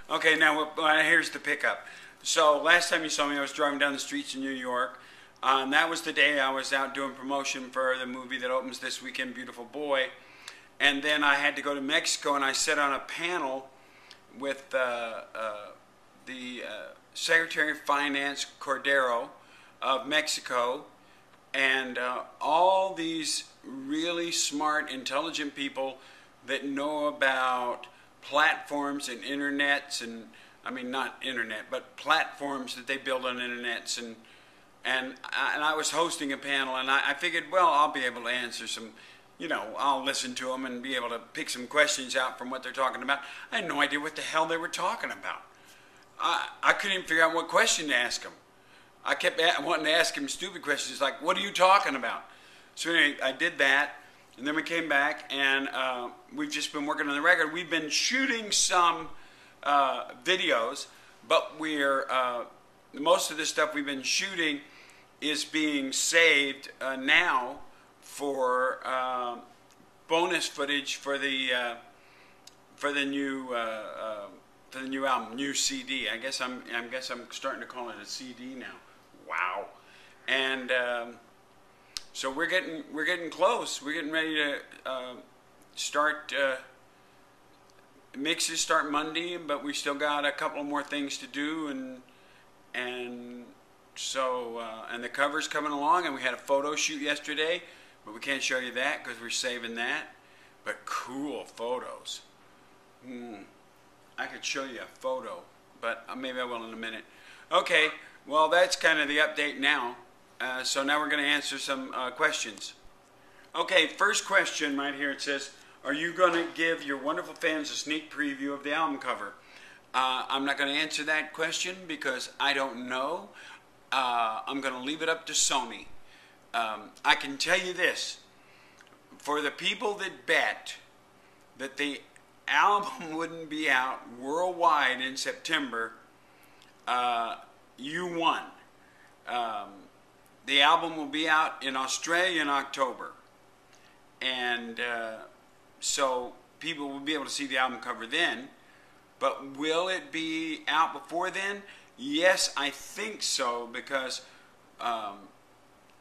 Okay, now here's the pickup. So last time you saw me, I was driving down the streets in New York. And that was the day I was out doing promotion for the movie that opens this weekend, Beautiful Boy. And then I had to go to Mexico, and I sat on a panel with the Secretary of Finance Cordero of Mexico, and all these really smart, intelligent people that know about platforms and internets, and I mean not internet, but platforms that they build on internets, and I was hosting a panel, and I figured, well, I'll be able to answer some, I'll listen to them and be able to pick some questions out from what they're talking about. I had no idea what the hell they were talking about. I couldn't even figure out what question to ask them. I kept wanting to ask him stupid questions like, what are you talking about? So anyway, I did that, and then we came back, and we've just been working on the record. We've been shooting some videos, but most of the stuff we've been shooting is being saved now for bonus footage for the new album, new CD. I guess I'm starting to call it a CD now. Wow. And so we're getting close. We're getting ready to start. Mixes start Monday, but we still got a couple more things to do, and so the cover's coming along, and we had a photo shoot yesterday, but we can't show you that because we're saving that. But cool photos. I could show you a photo, but maybe I will in a minute. Okay, well, that's kind of the update now. So now we're going to answer some questions. Okay, first question right here. It says, are you going to give your wonderful fans a sneak preview of the album cover? I'm not going to answer that question because I don't know. I'm going to leave it up to Sony. I can tell you this. For the people that bet that the album wouldn't be out worldwide in September, you won. The album will be out in Australia in October, and so people will be able to see the album cover then. But will it be out before then? Yes, I think so, because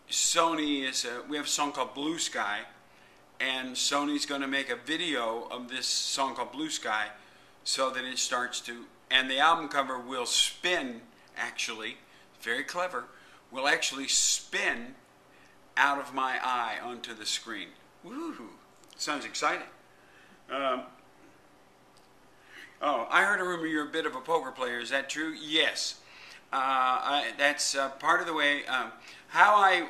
Sony is we have a song called Blue Sky, and Sony's going to make a video of this song called Blue Sky so that it starts to, and the album cover will spin, actually, very clever, will actually spin out of my eye onto the screen. Woo! Sounds exciting. Oh, I heard a rumor you're a bit of a poker player. Is that true? Yes. That's part of the way. How I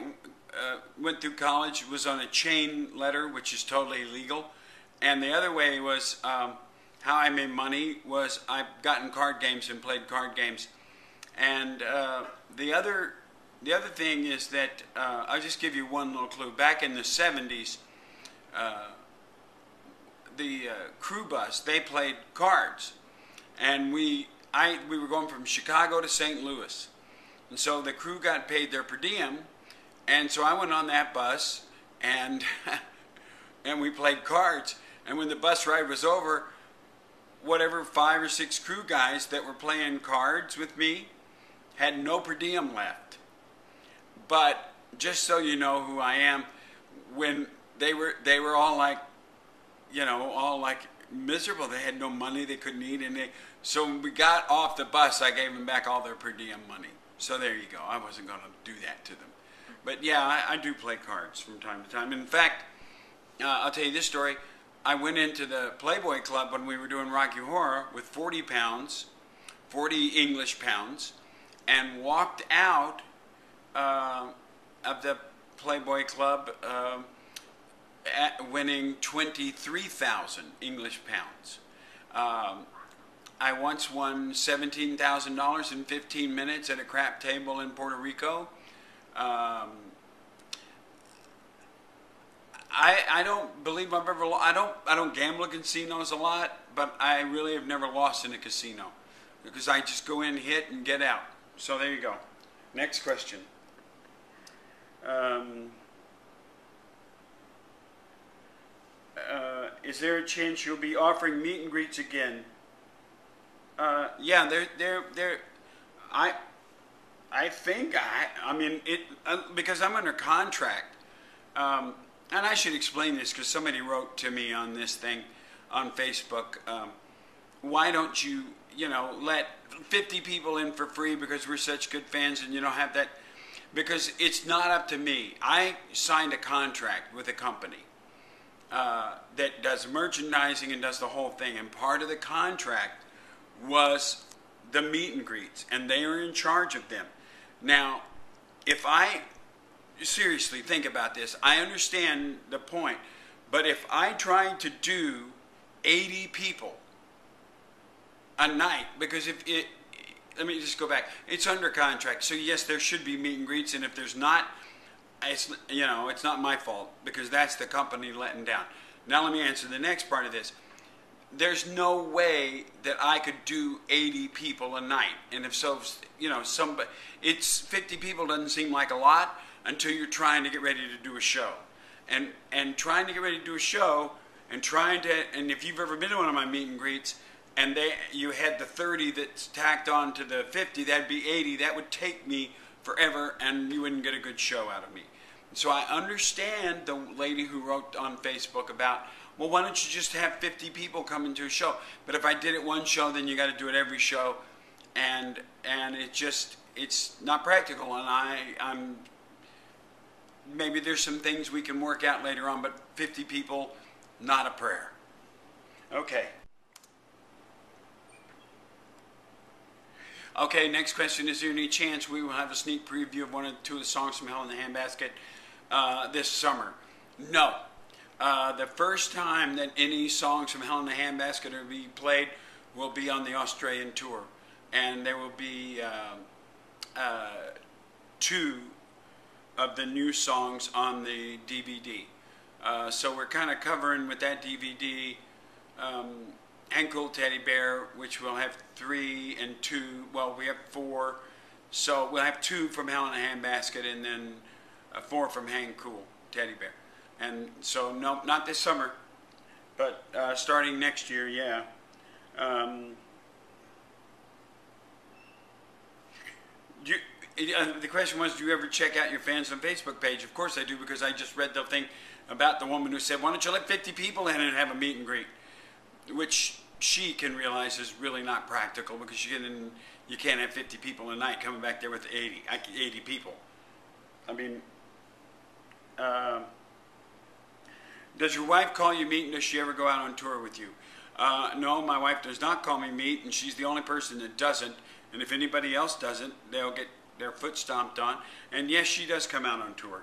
went through college was on a chain letter, which is totally illegal. And the other way was how I made money was I've gotten card games and played card games. And the other thing is that I'll just give you one little clue. Back in the 70s, the crew bus, they played cards, and we were going from Chicago to St. Louis, and so the crew got paid their per diem, and so I went on that bus, and and we played cards, and when the bus ride was over, whatever 5 or 6 crew guys that were playing cards with me had no per diem left. But just so you know who I am, when they were all like, all like miserable. They had no money, they couldn't eat, and so when we got off the bus, I gave them back all their per diem money. So there you go. I wasn't going to do that to them. But yeah, I do play cards from time to time. In fact, I'll tell you this story. I went into the Playboy Club when we were doing Rocky Horror with 40 pounds, 40 English pounds, and walked out of the Playboy Club winning 23,000 English pounds. I once won $17,000 in 15 minutes at a crap table in Puerto Rico. I don't believe I've ever. I don't gamble at casinos a lot, but I really have never lost in a casino because I just go in, hit, and get out. So there you go. Next question. Is there a chance you'll be offering meet and greets again? Yeah, they're. I I think I mean it because I'm under contract. And I should explain this because somebody wrote to me on this thing on Facebook. Why don't you, let 50 people in for free because we're such good fans and you don't have that? Because it's not up to me. I signed a contract with a company that does merchandising and does the whole thing. And part of the contract was the meet and greets, and they are in charge of them. Now, if I seriously think about this, I understand the point, but if I tried to do 80 people a night, because let me just go back, it's under contract, so yes, there should be meet and greets, and if there's not, it's not my fault, because that's the company letting down. Now let me answer the next part of this. There's no way that I could do 80 people a night, and if so, it's 50 people doesn't seem like a lot until you're trying to get ready to do a show, and trying to get ready to do a show, and if you've ever been to one of my meet and greets, and you had the 30 that's tacked on to the 50, that'd be 80. That would take me forever, and you wouldn't get a good show out of me. So I understand the lady who wrote on Facebook about, well, why don't you just have 50 people come into a show? But if I did it one show, then you got to do it every show, and it's not practical. And maybe there's some things we can work out later on, but 50 people, not a prayer. Okay. Okay, next question. Is there any chance we will have a sneak preview of one or two of the songs from Hell in the Handbasket this summer? No. The first time that any songs from Hell in the Handbasket will be played will be on the Australian tour. And there will be 2 of the new songs on the DVD. So we're kind of covering with that DVD Cool Teddy Bear, which will have 3 and 2. Well, we have 4. So we'll have 2 from Hell in a Handbasket and then 4 from Cool Teddy Bear. And so, no, not this summer, but starting next year, yeah. The question was, do you ever check out your fans on Facebook page? Of course I do, because I just read the thing about the woman who said, why don't you let 50 people in and have a meet and greet? Which she can realize is really not practical, because you can't have 50 people a night coming back there with 80 people. I mean, does your wife call you Meat, and does she ever go out on tour with you? No, my wife does not call me Meat, and she's the only person that doesn't. And if anybody else doesn't, they'll get their foot stomped on. And yes, she does come out on tour.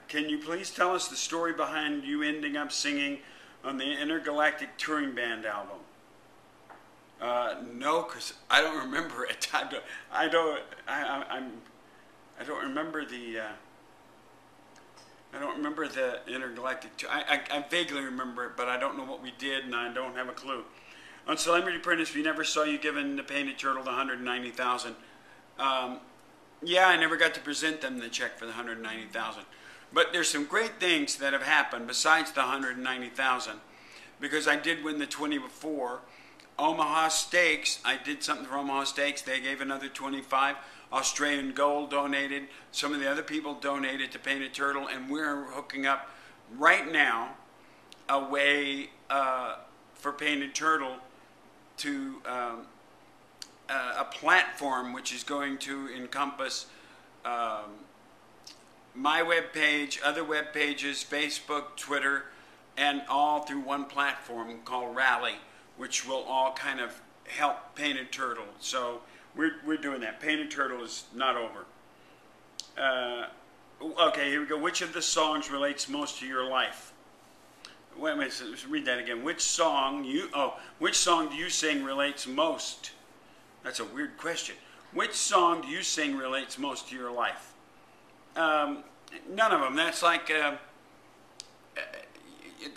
Can you please tell us the story behind you ending up singing on the Intergalactic Touring Band album? No, because I don't remember it. I don't remember the. I don't remember the Intergalactic. I vaguely remember it, but I don't know what we did, and I don't have a clue. On Celebrity Apprentice, we never saw you giving the Painted Turtle the $190,000. Yeah, I never got to present them the check for the $190,000. But there's some great things that have happened besides the $190,000, because I did win the 20 before. Omaha Steaks, I did something for Omaha Steaks. They gave another 25. Australian Gold donated. Some of the other people donated to Painted Turtle, and we're hooking up right now a way for Painted Turtle to a platform which is going to encompass my web page, other web pages, Facebook, Twitter, and all through one platform called Rally, which will all kind of help Painted Turtle. So we're doing that. Painted Turtle is not over. Okay, here we go. Which of the songs relates most to your life? Wait a minute, let's read that again. Which song do you sing relates most? That's a weird question. Which song do you sing relates most to your life? None of them. That's like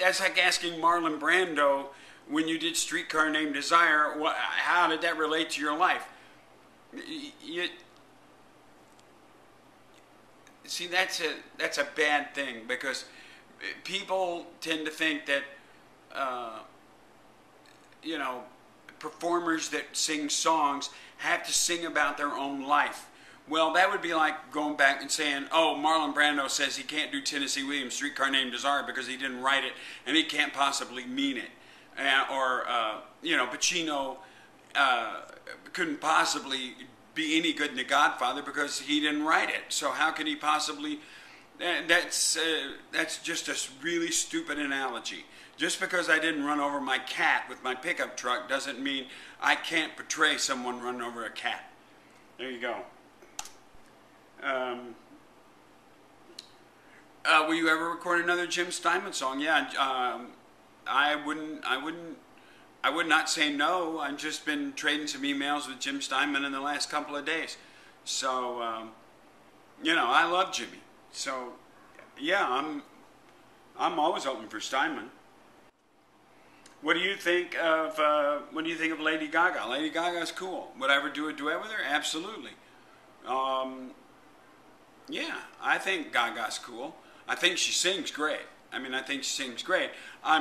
asking Marlon Brando when you did Streetcar Named Desire, how did that relate to your life? See, that's a bad thing, because people tend to think that you know, performers that sing songs have to sing about their own life. Well, that would be like going back and saying, oh, Marlon Brando says he can't do Tennessee Williams' Streetcar Named Desire because he didn't write it and he can't possibly mean it. Or you know, Pacino couldn't possibly be any good in The Godfather because he didn't write it. So how could he possibly... That's just a really stupid analogy. Just because I didn't run over my cat with my pickup truck doesn't mean I can't portray someone running over a cat. There you go. Will you ever record another Jim Steinman song? Yeah, I would not say no. I've just been trading some emails with Jim Steinman in the last couple of days. So, you know, I love Jimmy. So, yeah, I'm always open for Steinman. What do you think of Lady Gaga? Lady Gaga's cool. Would I ever do a duet with her? Absolutely. Yeah, I think Gaga's cool. I think she sings great. I mean, I think she sings great. I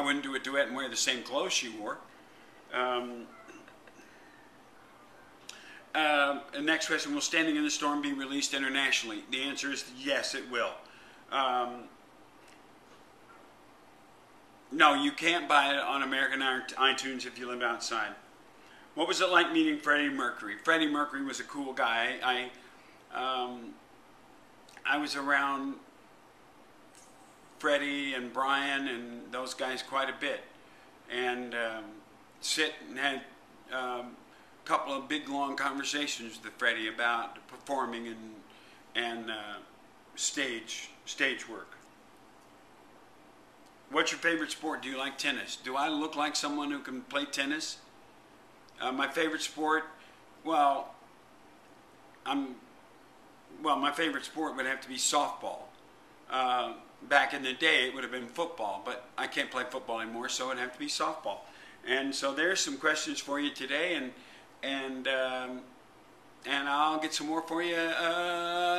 wouldn't do a duet and wear the same clothes she wore. The next question, will Standing in the Storm be released internationally? The answer is yes, it will. No, you can't buy it on American iTunes if you live outside. What was it like meeting Freddie Mercury? Freddie Mercury was a cool guy. I was around Freddie and Brian and those guys quite a bit, and sit and had a couple of big long conversations with Freddie about performing and stage work. What's your favorite sport? Do you like tennis? Do I look like someone who can play tennis? My favorite sport, well, my favorite sport would have to be softball. Back in the day, it would have been football, but I can't play football anymore, so it would have to be softball. And so there's some questions for you today, and I'll get some more for you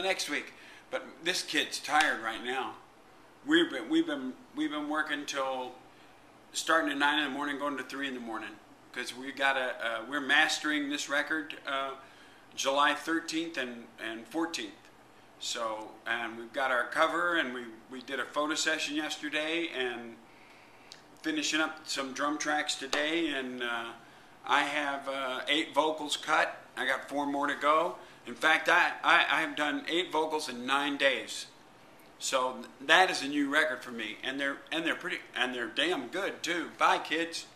next week. But this kid's tired right now. We've been working till starting at 9 in the morning, going to 3 in the morning, because we're mastering this record July 13th and 14th. So, and we've got our cover, and we did a photo session yesterday, and finishing up some drum tracks today, and I have 8 vocals cut. I got 4 more to go. In fact, I have done 8 vocals in 9 days. So that is a new record for me, and they're damn good too. Bye, kids.